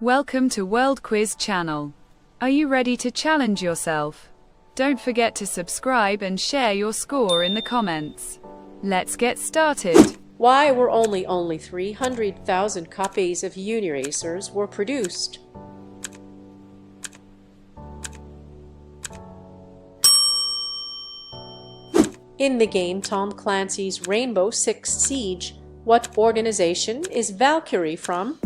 Welcome to World Quiz Channel. Are you ready to challenge yourself? Don't forget to subscribe and share your score in the comments. Let's get started. Why were only 300,000 copies of Uniracers were produced? In the game Tom Clancy's Rainbow Six Siege, what organization is Valkyrie from?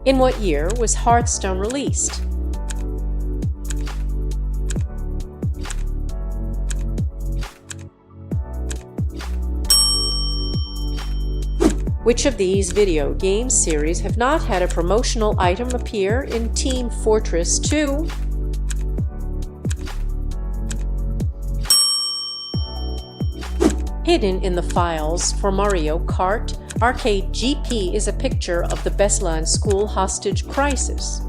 In what year was Hearthstone released? Which of these video game series have not had a promotional item appear in Team Fortress 2? Hidden in the files for Mario Kart Arcade GP is a picture of the Beslan school hostage crisis.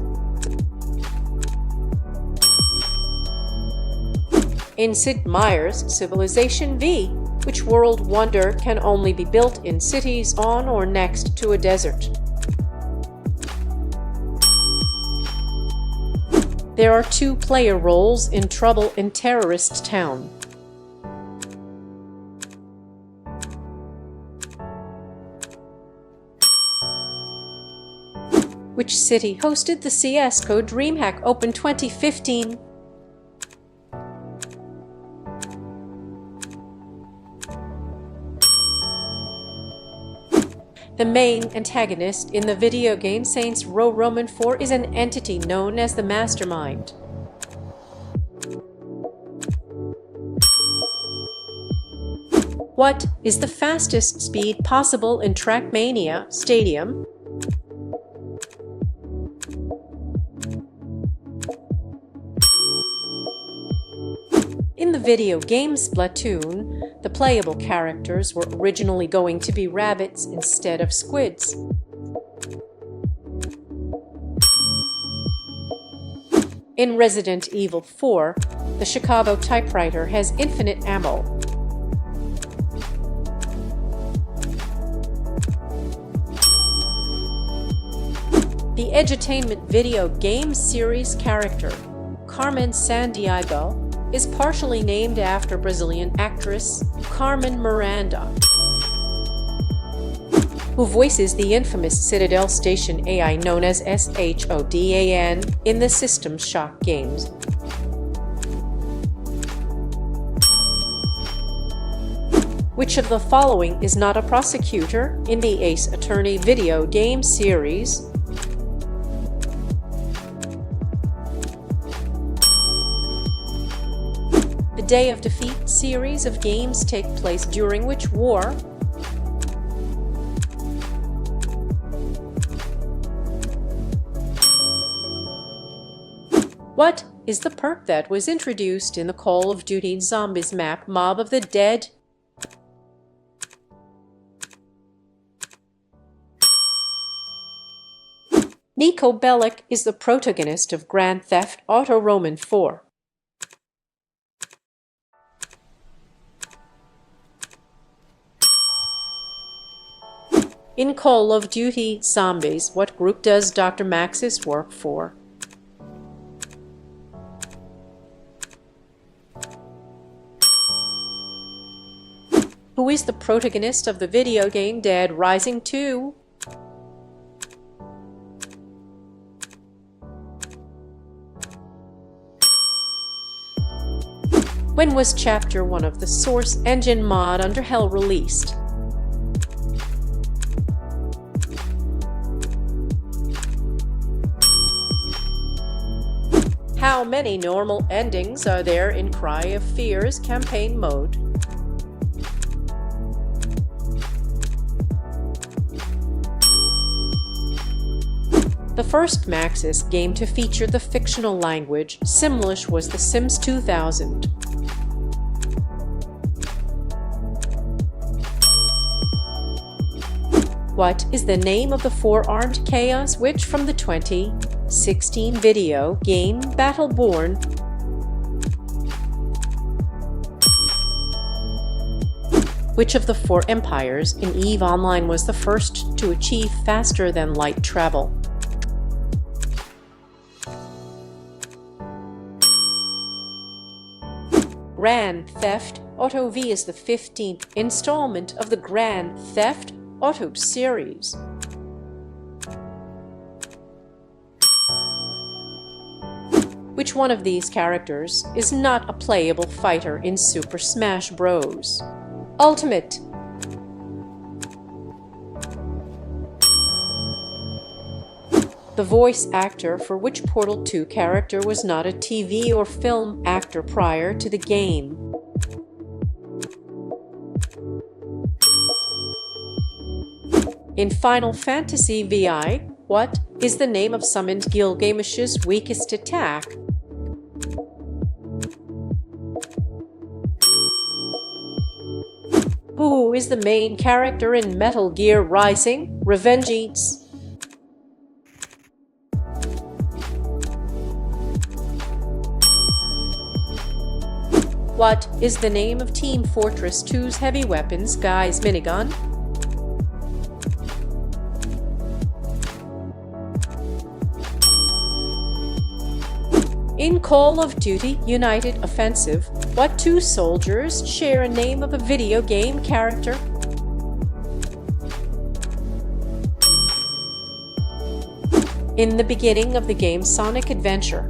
In Sid Meier's Civilization V, which world wonder can only be built in cities on or next to a desert? There are 2 player roles in Trouble in Terrorist Town. Which city hosted the CS:GO DreamHack Open 2015? The main antagonist in the video game Saints Row Roman 4 is an entity known as the Mastermind. What is the fastest speed possible in Trackmania Stadium? In the video game Splatoon, the playable characters were originally going to be rabbits instead of squids. In Resident Evil 4, the Chicago typewriter has infinite ammo. The edutainment video game series character, Carmen Sandiego, is partially named after Brazilian actress Carmen Miranda, who voices the infamous Citadel Station AI known as SHODAN in the System Shock games. Which of the following is not a prosecutor in the Ace Attorney video game series? The Day of Defeat series of games take place during which war? What is the perk that was introduced in the Call of Duty Zombies map Mob of the Dead? Niko Bellic is the protagonist of Grand Theft Auto Roman 4. In Call of Duty Zombies, what group does Dr. Maxis work for? Who is the protagonist of the video game Dead Rising 2? When was Chapter 1 of the Source Engine mod Underhell released? How many normal endings are there in Cry of Fear's campaign mode? The first Maxis game to feature the fictional language Simlish was The Sims 2000. What is the name of the 4-armed Chaos Witch from the 2016 video game Battleborn? Which of the four empires in EVE Online was the first to achieve faster-than-light travel? Grand Theft Auto V is the 15th installment of the Grand Theft Auto series. Which one of these characters is not a playable fighter in Super Smash Bros. Ultimate? The voice actor for which Portal 2 character was not a TV or film actor prior to the game? In Final Fantasy VI, what is the name of summoned Gilgamesh's weakest attack? Who is the main character in Metal Gear Rising: Revengeance? What is the name of Team Fortress 2's heavy weapons guy's minigun? In Call of Duty United Offensive, what two soldiers share a name of a video game character? In the beginning of the game Sonic Adventure,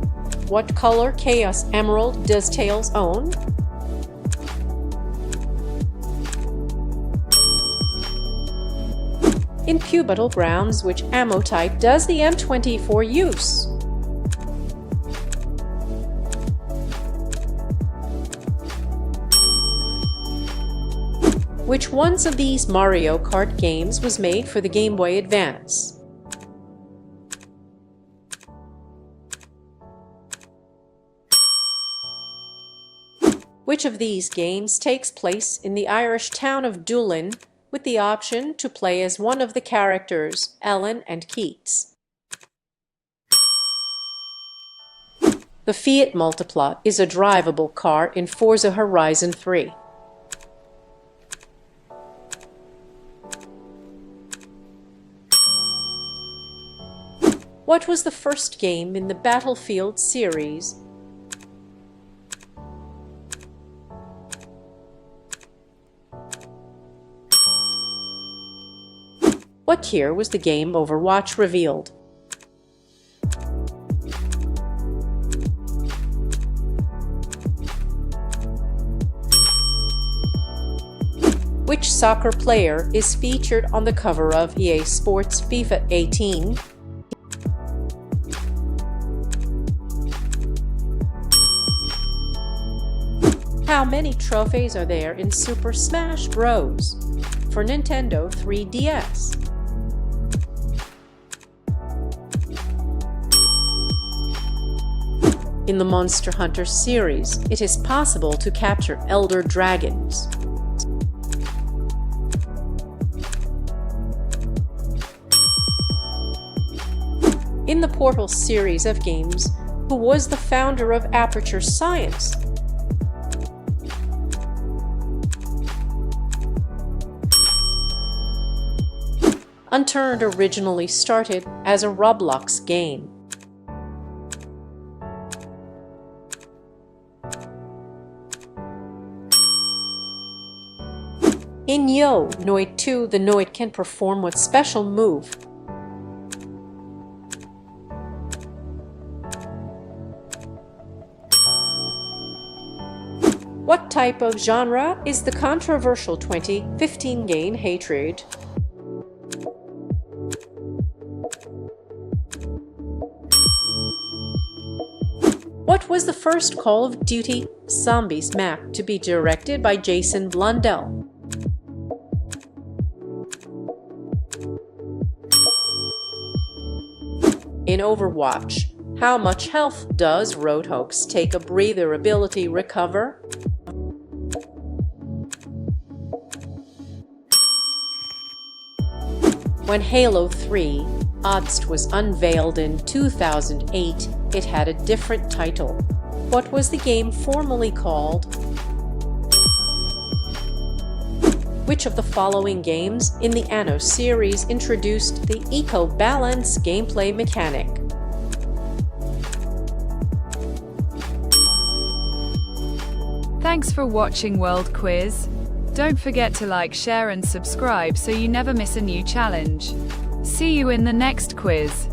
what color Chaos Emerald does Tails own? In Pew Battlegrounds, which ammo type does the M24 use? Which ones of these Mario Kart games was made for the Game Boy Advance? Which of these games takes place in the Irish town of Doolin with the option to play as one of the characters, Ellen and Keats? The Fiat Multipla is a drivable car in Forza Horizon 3. What was the first game in the Battlefield series? What year was the game Overwatch revealed? Which soccer player is featured on the cover of EA Sports FIFA 18? How many trophies are there in Super Smash Bros. For Nintendo 3DS? In the Monster Hunter series, it is possible to capture Elder Dragons. In the Portal series of games, who was the founder of Aperture Science? Unturned originally started as a Roblox game. In Yo! Noid 2, the Noid can perform what special move? What type of genre is the controversial 2015 game Hatred? What was the first Call of Duty Zombies map to be directed by Jason Blundell? In Overwatch, how much health does Roadhog's Take a Breather ability recover? When Halo 3 Odst was unveiled in 2008, it had a different title. What was the game formerly called? Which of the following games in the Anno series introduced the Eco Balance gameplay mechanic? Thanks for watching World Quiz. Don't forget to like, share and subscribe so you never miss a new challenge. See you in the next quiz.